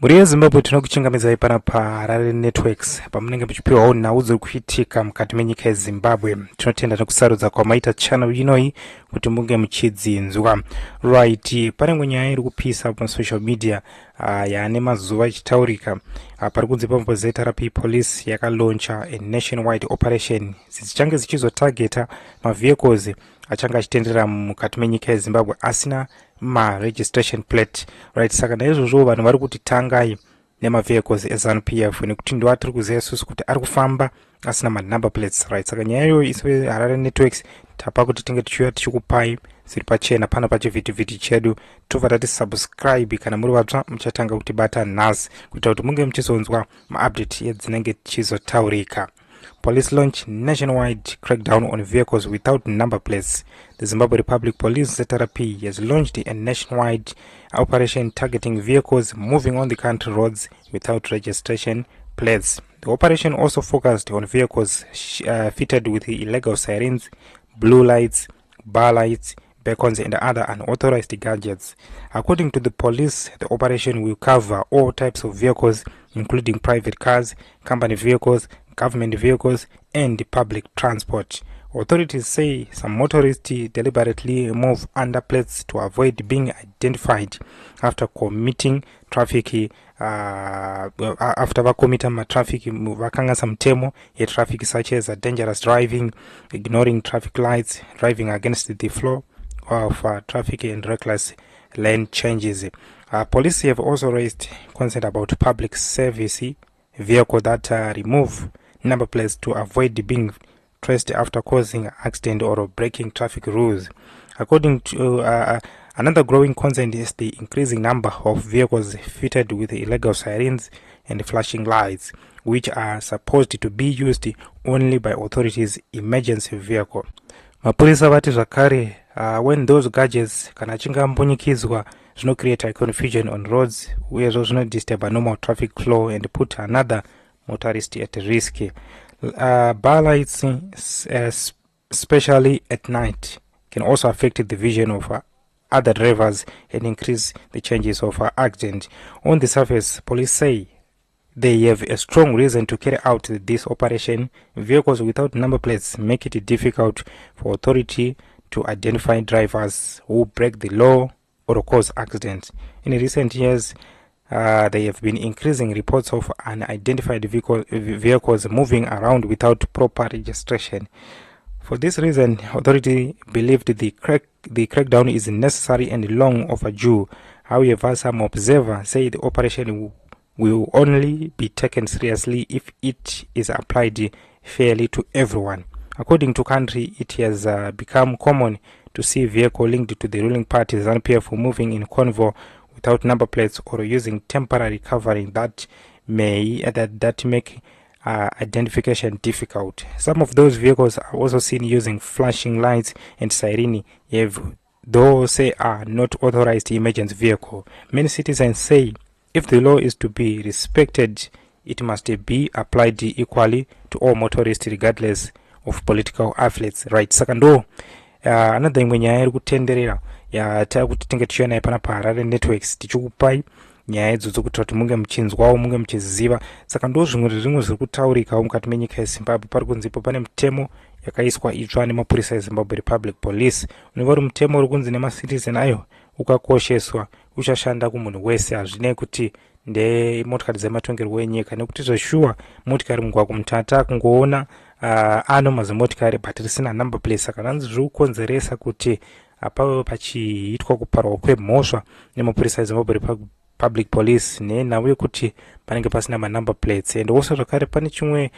Muri yeZimbabwe tinokuchingamidza pana paRarare Networks pamunenge muchipiwawo nhau dziri kuitika mukati menyika yeZimbabwe. Tinotenda nekusarudza kwamaita channel inoi kuti munge muchidzinzwa. Right, pane imwe nyaya iri kupisa pasocial media yaane mazuva ichitaurika. Pari kunzi pamwe ZANU-PF police yakalauncha a nationwide operation dzichange dzichizotageta mavehicles achange achitenderera mukati menyika yeZimbabwe asina registration plate. Right, saka naizvozvo vanhu vari kuti tangai nemavehicles eZANU-PF nekuti ndo atiri kuziva isusu kuti ari kufamba asina number plates. Right, saka nyaya iyoyo isu Harare Networks tapa kuti tinge tichiuya tichikupai zviri pachena pano pachivhitivhiti chedu. tobva tati subscribe kana muri vatsva muchatanga kutibata nhasi kuita kuti munge muchizonzwa maupdate edzinenge tichizotaurika. Police launch nationwide crackdown on vehicles without number plates. The Zimbabwe Republic Police ZANU-PF has launched a nationwide operation targeting vehicles moving on the country roads without registration plates. The operation also focused on vehicles fitted with illegal sirens, blue lights, bar lights, beacons and other unauthorized gadgets. According to the police, the operation will cover all types of vehicles including private cars, company vehicles, government vehicles and public transport. Authorities say some motorists deliberately move under plates to avoid being identified after committing traffic after vakomita traffic vakangasa mutemo yetraffic such as dangerous driving, ignoring traffic lights, driving against the flow of traffic and reckless lane changes. Police have also raised concern about public service vehicles that remove number plates to avoid being traced after causing accident or breaking traffic rules. According to another growing concern is the increasing number of vehicles fitted with illegal sirens and flashing lights, which are supposed to be used only by authorities' emergency vehicle. Mapurisa vati zvakare when those gadgets kana achinge ambonyikidzwa create confusion on roads uyezvo zvinodisturb normal traffic flow and put another motorist at risk. Bar lights, especially at night, can also affect the vision of other drivers and increase the chances of accident. On the surface, police say they have a strong reason to carry out this operation. Vehicles without number plates make it difficult for authority to identify drivers who break the law or cause accidents. In recent years, there have been increasing reports of unidentified vehicles moving around without proper registration. For this reason, authorities believed the crackdown is necessary and long overdue. However, some observers say the operation will only be taken seriously if it is applied fairly to everyone. According to country, it has become common to see vehicles linked to the ruling party ZANU-PF moving in convoy without number plates or using temporary covering that make identification difficult. Some of those vehicles are also seen using flashing lights and siren, though say are not authorized emergency vehicle. Many citizens say if the law is to be respected, it must be applied equally to all motorists regardless of political affiliates. Right, sakando another imwe nyaya iri kutenderera takuti tinge tichiona pana paHarare Networks tichikupai nyaya idzodzo kuti munge muchinzwawo munge muchiziva. Saka ndo zvimwe zviri kutaurikawo mukati menyika yeZimbabwe. Pari kunzipo pane mutemo yakaiswa itsva nemapurisa eZimbabwe Republic Police unova uri mutemo uri kunzi nemacitizen ayo ukakosheswa uchashanda kumunhu wese, hazvinei kuti ndemotikari dzematongerwo enyika, nekuti zveshuwa motikari mugwagwa mutata kungoona ano mazimotikari but risina number plate. Saka nanzi zviri kukonzeresa kuti apa pachiitwa kuparwa kwemhosva nemapurisa eZimbabwe Public Police nenhau yekuti panenge pasina number plates. And also zvakare pane chimwe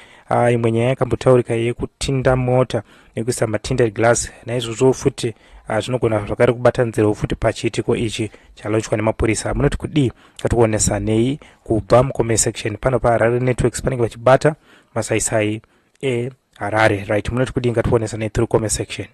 imwe nyaya yakambotaurika yekutinda mota nekuisa tinted glass, naizvozvo futi zvinogona zvakare kubata nzira futi pachiitiko ichi chalaunchwa nemapurisa. Munoti kudii katikuonesanei kubva mukome section pano paHarare Networks panenge vachibata masaisai eHarare. Right, munoti kudii katikuonesanei through comment section.